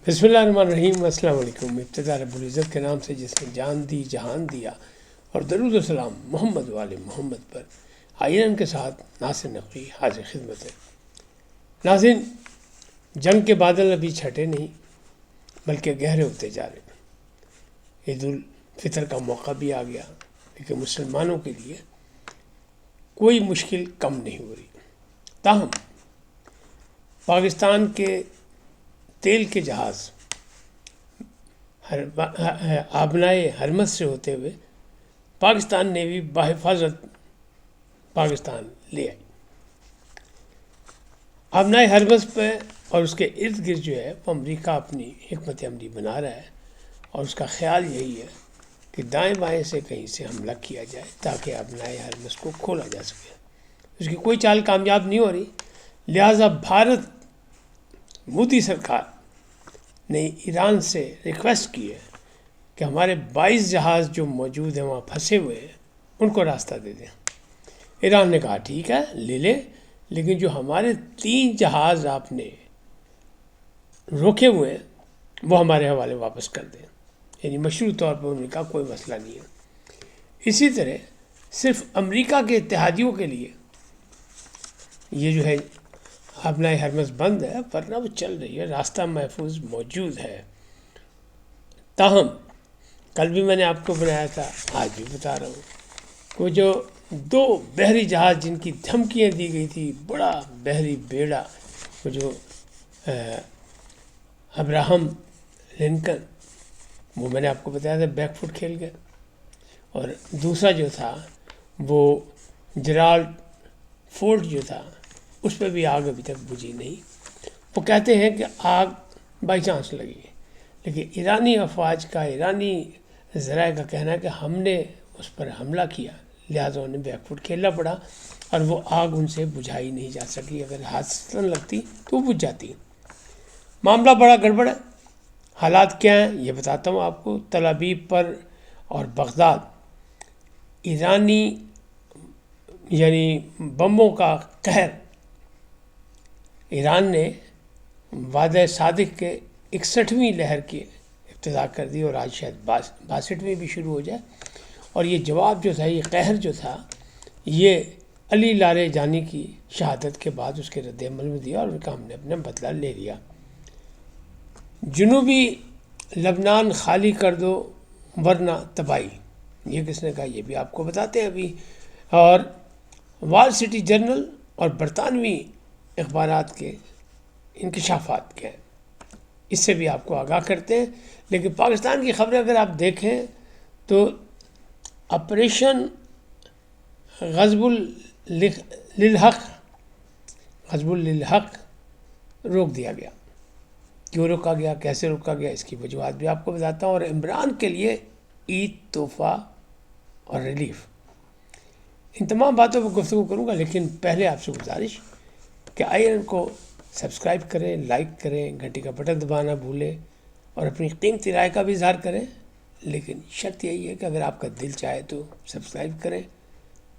بسم اللہ الرحمن الرحیم۔ السلام علیکم۔ ابتدا رب العزت کے نام سے جس نے جان دی جہان دیا، اور درود و سلام محمد والے محمد پر۔ آئین کے ساتھ ناصر نقوی حاضر خدمت ہے۔ ناظرین، جنگ کے بادل ابھی چھٹے نہیں بلکہ گہرے ہوتے جا رہے ہیں۔ عید الفطر کا موقع بھی آ گیا، لیکن مسلمانوں کے لیے کوئی مشکل کم نہیں ہو رہی۔ تاہم پاکستان کے تیل کے جہاز آبنائے حرمت سے ہوتے ہوئے پاکستان نیوی بحفاظت پاکستان لے آئی۔ آبنائے حرمت پہ اور اس کے ارد گرد جو ہے وہ امریکہ اپنی حکمت عملی بنا رہا ہے، اور اس کا خیال یہی ہے کہ دائیں بائیں سے کہیں سے حملہ کیا جائے تاکہ آبنائے حرمت کو کھولا جا سکے۔ اس کی کوئی چال کامیاب نہیں ہو رہی، لہٰذا بھارت مودی سرکار نے ایران سے ریکویسٹ کی ہے کہ ہمارے 22 جہاز جو موجود ہیں وہاں پھنسے ہوئے ہیں ان کو راستہ دے دیں۔ ایران نے کہا ٹھیک ہے لے لیں، لیکن جو ہمارے 3 جہاز آپ نے روکے ہوئے ہیں وہ ہمارے حوالے واپس کر دیں۔ یعنی مشروع طور پر ان کا کوئی مسئلہ نہیں ہے۔ اسی طرح صرف امریکہ کے اتحادیوں کے لیے یہ جو ہے آبنائے حرمت بند ہے، ورنہ وہ چل رہی ہے، راستہ محفوظ موجود ہے۔ تاہم کل بھی میں نے آپ کو بنایا تھا، آج بھی بتا رہا ہوں، وہ جو 2 بحری جہاز جن کی دھمکیاں دی گئی تھی، بڑا بحری بیڑا، وہ جو ابراہم لنکن، وہ میں نے آپ کو بتایا تھا بیک فٹ کھیل گئے، اور دوسرا جو تھا وہ جرالڈ فورٹ جو تھا اس پہ بھی آگ ابھی تک بجھی نہیں۔ وہ کہتے ہیں کہ آگ بائی چانس لگی، لیکن ایرانی افواج کا، ایرانی ذرائع کا کہنا ہے کہ ہم نے اس پر حملہ کیا، لہٰذا انہیں بیک فٹ کھیلنا پڑا، اور وہ آگ ان سے بجھائی نہیں جا سکی۔ اگر ہاتھ لگتی تو وہ بجھ جاتی۔ معاملہ بڑا گڑبڑ ہے۔ حالات کیا ہیں یہ بتاتا ہوں آپ کو۔ تل ابیب پر اور بغداد ایرانی یعنی بموں کا قہر، ایران نے وعدہ صادق کے 61ویں لہر کی ابتدا کر دی، اور آج شاید 62ویں بھی شروع ہو جائے۔ اور یہ جواب جو تھا، یہ قہر جو تھا، یہ علی لاریجانی کی شہادت کے بعد اس کے رد عمل میں دیا، اور ان کا ہم نے اپنا بدلہ لے لیا۔ جنوبی لبنان خالی کر دو ورنہ تباہی، یہ کس نے کہا یہ بھی آپ کو بتاتے ہیں ابھی۔ اور وال سٹی جرنل اور برطانوی اخبارات کے انکشافات کیا ہیں اس سے بھی آپ کو آگاہ کرتے ہیں۔ لیکن پاکستان کی خبریں اگر آپ دیکھیں تو آپریشن غزب للحق روک دیا گیا۔ کیوں روکا گیا، کیسے روکا گیا، اس کی وجوہات بھی آپ کو بتاتا ہوں، اور عمران کے لیے عید تحفہ اور ریلیف، ان تمام باتوں پر گفتگو کروں گا۔ لیکن پہلے آپ سے گزارش کہ آئین کو سبسکرائب کریں، لائک کریں، گھنٹی کا بٹن دبانا بھولیں، اور اپنی قیمتی رائے کا بھی اظہار کریں۔ لیکن شرط یہی ہے کہ اگر آپ کا دل چاہے تو سبسکرائب کریں،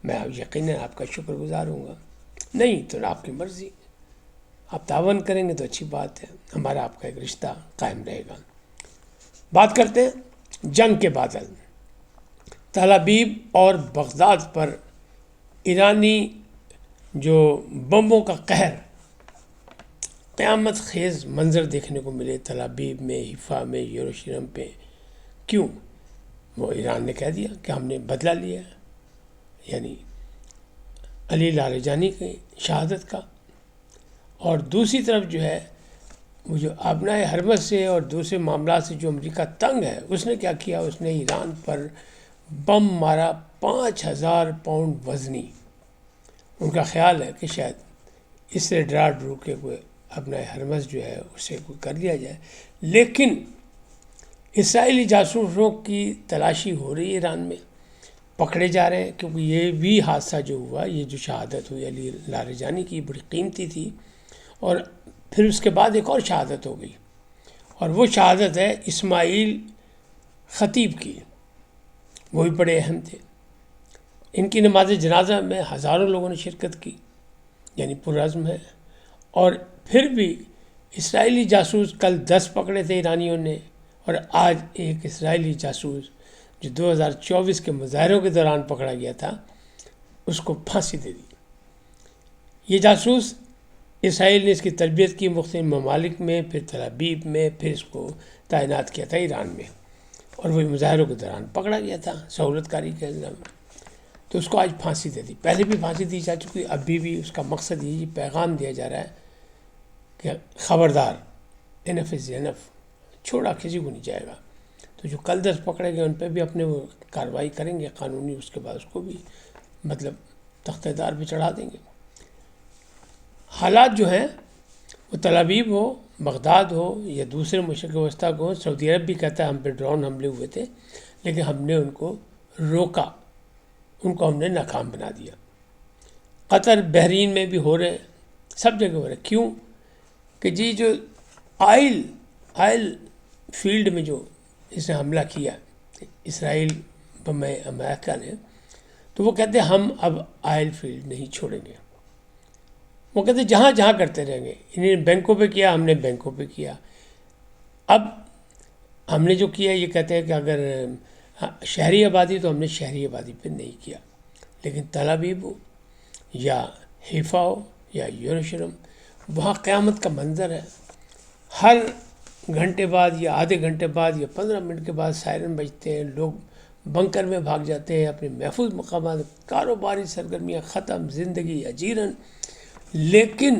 میں یقیناً آپ کا شکر گزار ہوں گا، نہیں تو آپ کی مرضی، آپ تعاون کریں گے تو اچھی بات ہے، ہمارا آپ کا ایک رشتہ قائم رہے گا۔ بات کرتے ہیں جنگ کے بادل۔ تل ابیب اور بغداد پر ایرانی جو بموں کا قہر، قیامت خیز منظر دیکھنے کو ملے تل ابیب میں، حیفا میں، یروشلم پہ۔ کیوں؟ وہ ایران نے کہہ دیا کہ ہم نے بدلہ لیا ہے، یعنی علی لاریجانی کی شہادت کا۔ اور دوسری طرف جو ہے وہ جو آبنائے حرمت سے اور دوسرے معاملات سے جو امریکہ تنگ ہے، اس نے کیا کیا، اس نے ایران پر بم مارا 5000 پاؤنڈ وزنی۔ ان کا خیال ہے کہ شاید اس سے ڈرا ڈرو کے کوئی اپنا حرمت جو ہے اسے کوئی کر لیا جائے۔ لیکن اسرائیلی جاسوسوں کی تلاشی ہو رہی ہے ایران میں، پکڑے جا رہے ہیں، کیونکہ یہ بھی حادثہ جو ہوا، یہ جو شہادت ہوئی علی لاریجانی کی، بڑی قیمتی تھی، اور پھر اس کے بعد ایک اور شہادت ہو گئی، اور وہ شہادت ہے اسماعیل خطیب کی۔ وہ بھی بڑے اہم تھے۔ ان کی نماز جنازہ میں ہزاروں لوگوں نے شرکت کی، یعنی پرعزم ہے۔ اور پھر بھی اسرائیلی جاسوس کل 10 پکڑے تھے ایرانیوں نے، اور آج ایک اسرائیلی جاسوس جو 2024 کے مظاہروں کے دوران پکڑا گیا تھا اس کو پھانسی دے دی۔ یہ جاسوس اسرائیل نے اس کی تربیت کی مختلف ممالک میں، پھر تل ابیب میں، پھر اس کو تعینات کیا تھا ایران میں، اور وہی مظاہروں کے دوران پکڑا گیا تھا سہولت کاری کے الزام میں، تو اس کو آج پھانسی دے دی۔ پہلے بھی پھانسی دی جا چکی، ابھی بھی اس کا مقصد یہ پیغام دیا جا رہا ہے کہ خبردار، انف از انف، چھوڑا کسی کو نہیں جائے گا۔ تو جو کل 10 پکڑے گئے ان پہ بھی اپنے وہ کارروائی کریں گے قانونی، اس کے بعد اس کو بھی مطلب تختہ دار پہ چڑھا دیں گے۔ حالات جو ہیں وہ تل ابیب ہو، بغداد ہو، یا دوسرے مشرق وسطیٰ کو ہو، سعودی عرب بھی کہتا ہے ہم پہ ڈرون حملے ہوئے تھے لیکن ہم نے ان کو روکا، ان کو ہم نے ناکام بنا دیا۔ قطر، بحرین میں بھی ہو رہے ہیں، سب جگہ ہو رہے ہیں۔ کیوں کہ جی جو آئل فیلڈ میں جو اس نے حملہ کیا اسرائیل بمِ امریکہ نے، تو وہ کہتے ہیں ہم اب آئل فیلڈ نہیں چھوڑیں گے۔ وہ کہتے ہیں جہاں جہاں کرتے رہیں گے، انہیں بینکوں پہ کیا، ہم نے بینکوں پہ کیا۔ اب ہم نے جو کیا یہ کہتے ہیں کہ اگر شہری آبادی تو ہم نے شہری آبادی پہ نہیں کیا، لیکن تل ابیب ہو یا حیفا ہو یا یروشلم، وہاں قیامت کا منظر ہے۔ ہر گھنٹے بعد یا آدھے گھنٹے بعد یا 15 منٹ کے بعد سائرن بجتے ہیں، لوگ بنکر میں بھاگ جاتے ہیں، اپنے محفوظ مقامات، کاروباری سرگرمیاں ختم، زندگی اجیرن۔ لیکن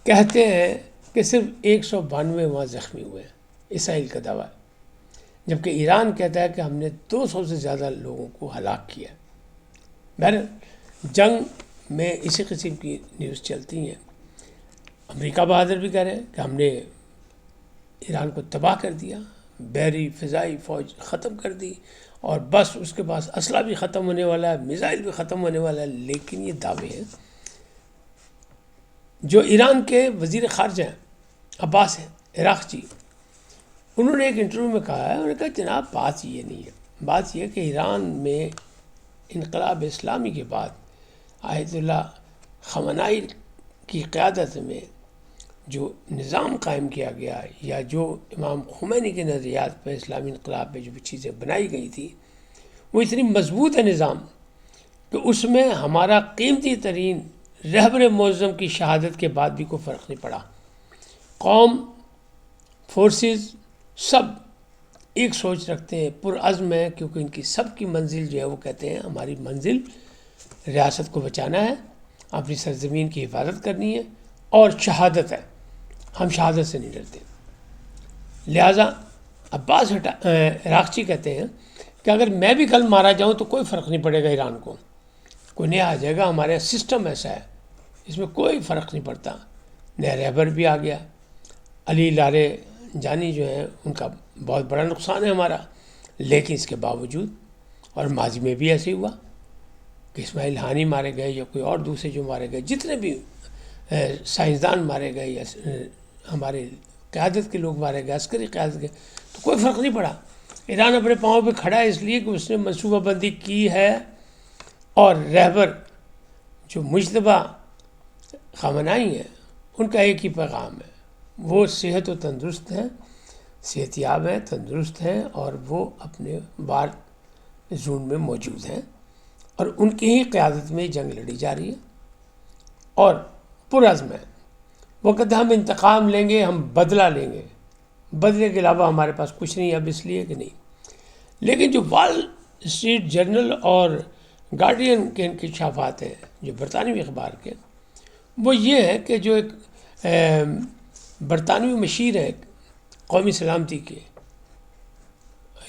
کہتے ہیں کہ صرف 192 وہاں زخمی ہوئے ہیں، اسرائیل کا دعویٰ ہے، جبکہ ایران کہتا ہے کہ ہم نے 200 سے زیادہ لوگوں کو ہلاک کیا۔ بہرحال جنگ میں اسی قسم کی نیوز چلتی ہیں۔ امریکہ بہادر بھی کہہ رہے ہیں کہ ہم نے ایران کو تباہ کر دیا، بحری فضائی فوج ختم کر دی، اور بس اس کے پاس اسلحہ بھی ختم ہونے والا ہے، میزائل بھی ختم ہونے والا ہے۔ لیکن یہ دعوے ہیں جو ایران کے وزیر خارجہ ہیں عباس عراقچی، انہوں نے ایک انٹرویو میں کہا ہے، انہوں نے کہا جناب بات یہ نہیں ہے، بات یہ ہے کہ ایران میں انقلاب اسلامی کے بعد آیت اللہ خامنائی کی قیادت میں جو نظام قائم کیا گیا، یا جو امام خمینی کے نظریات پہ اسلامی انقلاب پہ جو بھی چیزیں بنائی گئی تھی، وہ اتنی مضبوط ہے نظام کہ اس میں ہمارا قیمتی ترین رہبر معظم کی شہادت کے بعد بھی کوئی فرق نہیں پڑا۔ قوم، فورسز سب ایک سوچ رکھتے ہیں، پرعزم ہیں، کیونکہ ان کی سب کی منزل جو ہے وہ کہتے ہیں ہماری منزل ریاست کو بچانا ہے، اپنی سرزمین کی حفاظت کرنی ہے، اور شہادت ہے، ہم شہادت سے نہیں ڈرتے۔ لہٰذا عباس عراقچی کہتے ہیں کہ اگر میں بھی کل مارا جاؤں تو کوئی فرق نہیں پڑے گا ایران کو، کوئی نیا آ جائے گا، ہمارا سسٹم ایسا ہے، اس میں کوئی فرق نہیں پڑتا۔ نیا رہبر بھی آ گیا، علی لارے جانی جو ہیں ان کا بہت بڑا نقصان ہے ہمارا، لیکن اس کے باوجود، اور ماضی میں بھی ایسے ہی ہوا کہ اسماعیل ہانی مارے گئے یا کوئی اور دوسرے جو مارے گئے، جتنے بھی سائنسدان مارے گئے یا ہمارے قیادت کے لوگ مارے گئے، عسکری قیادت کے، تو کوئی فرق نہیں پڑا۔ ایران اپنے پاؤں پہ کھڑا ہے اس لیے کہ اس نے منصوبہ بندی کی ہے، اور رہبر جو مجتبیٰ خامنائی ہیں ان کا ایک ہی پیغام ہے، وہ صحت و تندرست ہیں، صحت یاب ہیں، تندرست ہیں، اور وہ اپنے وار زون میں موجود ہیں، اور ان کی ہی قیادت میں جنگ لڑی جا رہی ہے، اور پرعزم ہے۔ وہ کہتے ہیں ہم انتقام لیں گے، ہم بدلہ لیں گے، بدلے کے علاوہ ہمارے پاس کچھ نہیں، اب اس لیے کہ نہیں۔ لیکن جو وال اسٹریٹ جرنل اور گارڈین کے انکشافات ہیں جو برطانوی اخبار کے، وہ یہ ہے کہ جو ایک برطانوی مشیر ہے قومی سلامتی کے،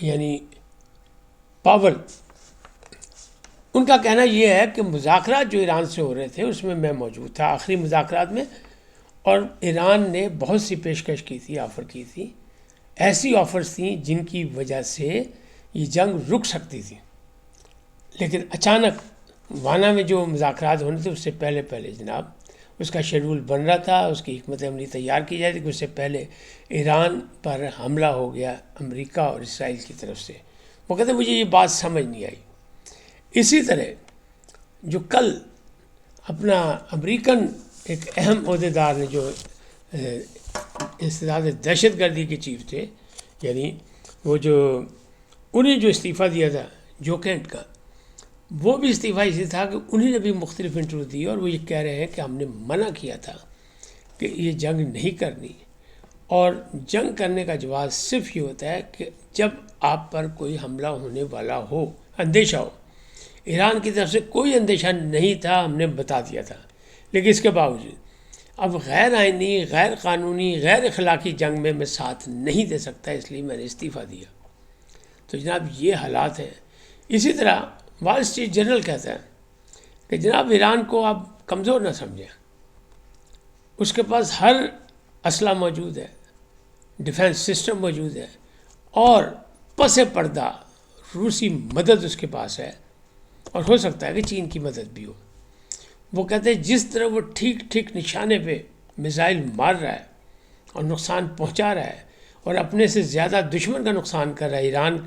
یعنی پاول، ان کا کہنا یہ ہے کہ مذاکرات جو ایران سے ہو رہے تھے اس میں موجود تھا آخری مذاکرات میں، اور ایران نے بہت سی پیشکش کی تھی، آفر کی تھی، ایسی آفرز تھیں جن کی وجہ سے یہ جنگ رک سکتی تھی، لیکن اچانک وانا میں جو مذاکرات ہونے تھے اس سے پہلے جناب اس کا شیڈول بن رہا تھا، اس کی حکمت عملی تیار کی جاتی کہ اس سے پہلے ایران پر حملہ ہو گیا امریکہ اور اسرائیل کی طرف سے۔ وہ کہتے ہیں مجھے یہ بات سمجھ نہیں آئی۔ اسی طرح جو کل اپنا امریکن ایک اہم عہدیدار نے جو انسداد دہشت گردی کے چیف تھے، یعنی وہ جو انہیں جو استعفیٰ دیا تھا جو کینٹ کا، وہ بھی استعفیٰ اسی تھا کہ انہیں نے بھی مختلف انٹرویو دی اور وہ یہ کہہ رہے ہیں کہ ہم نے منع کیا تھا کہ یہ جنگ نہیں کرنی، اور جنگ کرنے کا جواز صرف یہ ہوتا ہے کہ جب آپ پر کوئی حملہ ہونے والا ہو، اندیشہ ہو۔ ایران کی طرف سے کوئی اندیشہ نہیں تھا، ہم نے بتا دیا تھا، لیکن اس کے باوجود اب غیر آئینی، غیر قانونی، غیر اخلاقی جنگ میں ساتھ نہیں دے سکتا، اس لیے میں نے استعفیٰ دیا۔ تو جناب یہ حالات ہیں۔ اسی طرح وال اسٹریٹ جرنل کہتا ہے کہ جناب ایران کو آپ کمزور نہ سمجھیں، اس کے پاس ہر اسلحہ موجود ہے، ڈیفنس سسٹم موجود ہے، اور پس پردہ روسی مدد اس کے پاس ہے، اور ہو سکتا ہے کہ چین کی مدد بھی ہو۔ وہ کہتے ہیں جس طرح وہ ٹھیک نشانے پہ میزائل مار رہا ہے اور نقصان پہنچا رہا ہے اور اپنے سے زیادہ دشمن کا نقصان کر رہا ہے، ایران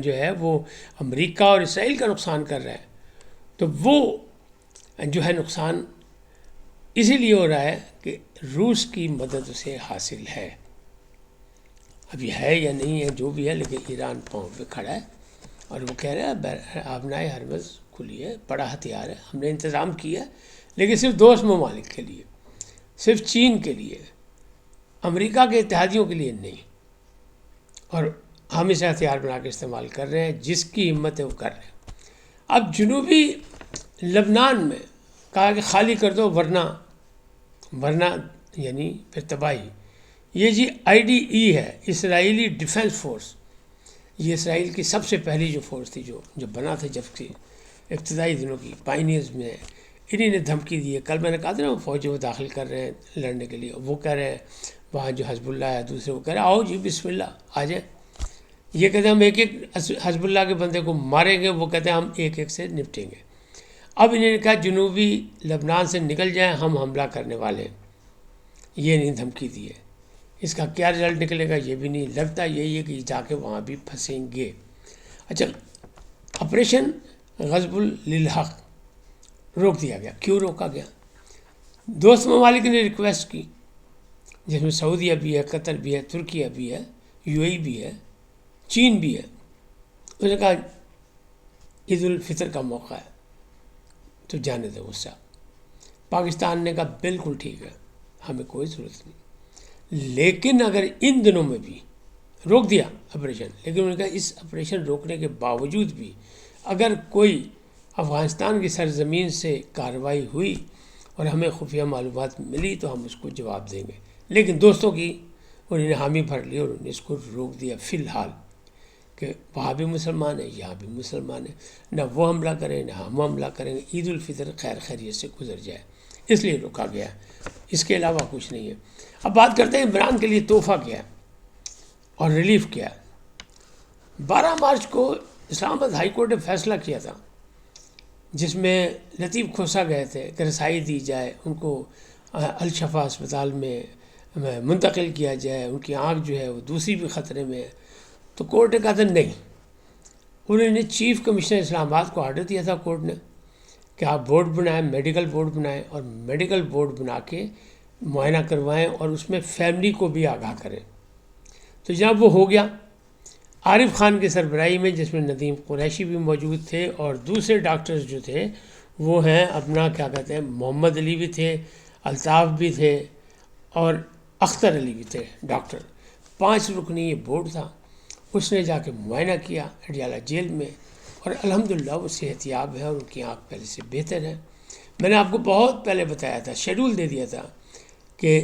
جو ہے وہ امریکہ اور اسرائیل کا نقصان کر رہا ہے، تو وہ جو ہے نقصان اسی لیے ہو رہا ہے کہ روس کی مدد اسے حاصل ہے۔ اب یہ ہے یا نہیں ہے جو بھی ہے، لیکن ایران پاؤں پہ کھڑا ہے اور وہ کہہ رہا ہے آبنائے ہرمز کھلی ہے، بڑا ہتھیار ہے، ہم نے انتظام کیا، لیکن صرف دوست ممالک کے لیے، صرف چین کے لیے، امریکہ کے اتحادیوں کے لیے نہیں، اور ہم اسے ہتھیار بنا کے استعمال کر رہے ہیں، جس کی ہمت ہے وہ کر رہے ہیں۔ اب جنوبی لبنان میں کہا کہ خالی کر دو ورنہ یعنی پھر تباہی۔ یہ جی IDE ہے، اسرائیلی ڈیفنس فورس، یہ اسرائیل کی سب سے پہلی جو فورس تھی جو بنا تھا جب کہ ابتدائی دنوں کی پائنیئرز میں، انہی نے دھمکی دی ہے۔ کل میں نے کہا تھا نا فوجی وہ داخل کر رہے ہیں لڑنے کے لیے، وہ کہہ رہے ہیں وہاں جو حزب اللہ ہے، دوسرے وہ کہہ رہے ہیں آؤ جی بسم اللہ آ جائیں، یہ کہتے ہیں ہم ایک حزب اللہ کے بندے کو ماریں گے، وہ کہتے ہیں ہم ایک سے نپٹیں گے۔ اب انہوں نے کہا جنوبی لبنان سے نکل جائیں، ہم حملہ کرنے والے ہیں، یہ نہیں دھمکی دی ہے۔ اس کا کیا رزلٹ نکلے گا یہ بھی نہیں لگتا، یہی ہے کہ جا کے وہاں بھی پھنسیں گے۔ اچھا، آپریشن غزب للحق روک دیا گیا۔ کیوں روکا گیا؟ دوست ممالک نے ریکویسٹ کی، جس میں سعودیہ بھی ہے، قطر بھی ہے، ترکیہ بھی ہے، UAE بھی ہے، چین بھی ہے۔ اس نے کہا عید الفطر کا موقع ہے تو جانے دو غصہ۔ پاکستان نے کہا بالکل ٹھیک ہے، ہمیں کوئی ضرورت نہیں، لیکن اگر ان دنوں میں بھی روک دیا آپریشن، لیکن انہوں نے کہا اس آپریشن روکنے کے باوجود بھی اگر کوئی افغانستان کی سرزمین سے کارروائی ہوئی اور ہمیں خفیہ معلومات ملی تو ہم اس کو جواب دیں گے، لیکن دوستوں کی انہوں نے حامی بھر لی اور انہوں نے اس کو روک دیا فی الحال، کہ وہاں بھی مسلمان ہیں یہاں بھی مسلمان ہیں، نہ وہ حملہ کریں نہ ہم حملہ کریں گے، عید الفطر خیر خیریت سے گزر جائے، اس لیے روکا گیا ہے، اس کے علاوہ کچھ نہیں ہے۔ اب بات کرتے ہیں عمران کے لیے تحفہ کیا ہے اور ریلیف کیا ہے۔ 12 مارچ کو اسلام آباد ہائی کورٹ نے فیصلہ کیا تھا، جس میں لطیف کھوسہ گئے تھے کہ رسائی دی جائے، ان کو الشفا اسپتال میں منتقل کیا جائے، ان کی آنکھ جو ہے وہ دوسری بھی خطرے میں ہے، تو کورٹ نے کہا تھا نہیں۔ انہوں نے چیف کمشنر اسلام آباد کو آرڈر دیا تھا کورٹ نے کہ آپ بورڈ بنائیں، میڈیکل بورڈ بنائیں، اور میڈیکل بورڈ بنا کے معائنہ کروائیں اور اس میں فیملی کو بھی آگاہ کریں۔ تو جناب وہ ہو گیا عارف خان کی سربراہی میں، جس میں ندیم قریشی بھی موجود تھے، اور دوسرے ڈاکٹرز جو تھے وہ ہیں اپنا کیا کہتے ہیں محمد علی بھی تھے، الطاف بھی تھے، اور اختر علی بھی تھے ڈاکٹر۔ 5 رکنی یہ بورڈ تھا۔ اس نے جا کے معائنہ کیا اڈیالہ جیل میں، اور الحمدللہ وہ صحت یاب ہے اور ان کی آنکھ پہلے سے بہتر ہے۔ میں نے آپ کو بہت پہلے بتایا تھا، شیڈول دے دیا تھا کہ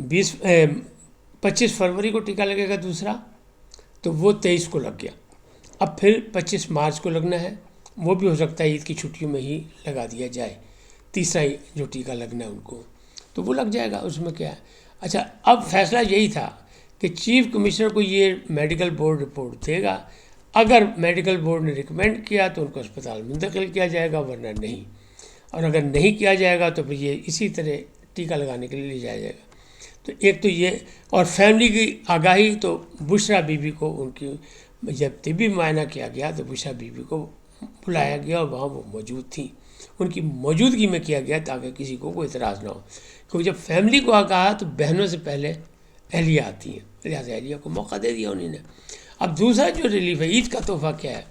25 فروری کو ٹیکہ لگے گا دوسرا، تو وہ 23 کو لگ گیا۔ اب پھر 25 مارچ کو لگنا ہے، وہ بھی ہو سکتا ہے عید کی چھٹیوں میں ہی لگا دیا جائے، تیسرا جو ٹیکہ لگنا ہے ان کو، تو وہ لگ جائے گا، اس میں کیا ہے۔ اچھا، اب فیصلہ یہی تھا کہ چیف کمشنر کو یہ میڈیکل بورڈ رپورٹ دے گا، اگر میڈیکل بورڈ نے ریکمینڈ کیا تو ان کو اسپتال منتقل کیا جائے گا، ورنہ نہیں، اور اگر نہیں کیا جائے گا تو پھر یہ اسی طرح ٹیکہ لگانے کے لیے لے جایا جائے گا۔ تو ایک تو یہ، اور فیملی کی آگاہی، تو بشرا بی بی کو ان کی جب طبی معائنہ کیا گیا تو بشرا بی بی کو بلایا گیا اور وہاں وہ موجود تھیں، ان کی موجودگی میں کیا گیا تاکہ کسی کو کوئی اعتراض نہ ہو، کیونکہ جب فیملی کو کہا تو بہنوں سے پہلے اہلیہ آتی ہیں، لہٰذا اہلیہ کو موقع دے دیا انہوں نے۔ اب دوسرا جو ریلیف ہے، عید کا تحفہ کیا ہے؟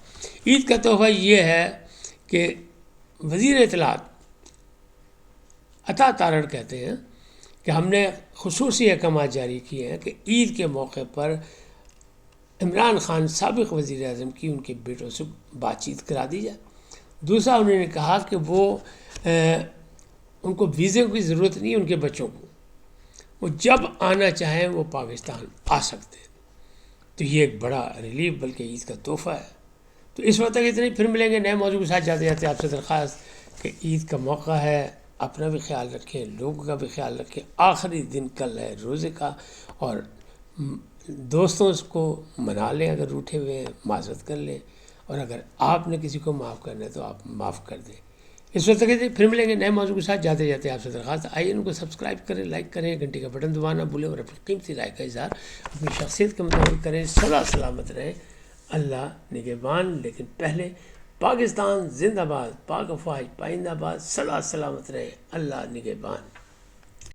عید کا تحفہ یہ ہے کہ وزیر اطلاعات عطا تارڑ کہتے ہیں کہ ہم نے خصوصی احکامات جاری کیے ہیں کہ عید کے موقع پر عمران خان سابق وزیر اعظم کی ان کے بیٹوں سے بات چیت کرا دی جائے۔ دوسرا انہوں نے کہا کہ وہ ان کو ویزے کی ضرورت نہیں ہے، ان کے بچوں کو وہ جب آنا چاہیں وہ پاکستان آ سکتے ہیں۔ تو یہ ایک بڑا ریلیف بلکہ عید کا تحفہ ہے۔ تو اس وقت تک اتنے، پھر ملیں گے نئے موضوع کے ساتھ۔ جاتے جاتے آپ سے درخواست کہ عید کا موقع ہے، اپنا بھی خیال رکھیں، لوگوں کا بھی خیال رکھیں۔ آخری دن کل ہے روزے کا، اور دوستوں کو منا لیں، اگر روٹھے ہوئے ہیں معذرت کر لیں، اور اگر آپ نے کسی کو معاف کرنا ہے تو آپ معاف کر دیں۔ اس وقت تک پھر ملیں گے نئے موضوع کے ساتھ۔ جاتے جاتے آپ سے درخواست، آئیے ان کو سبسکرائب کریں، لائک کریں، گھنٹی کا بٹن دبانا بھولیں، اور اپنی قیمتی رائے کا اظہار اپنی شخصیت کے مطابق کریں۔ صدا سلامت رہیں، اللہ نگہبان۔ لیکن پہلے پاکستان زندہ باد، پاک افواج پائندہ باد، صدا سلامت رہیں، اللہ نگہبان۔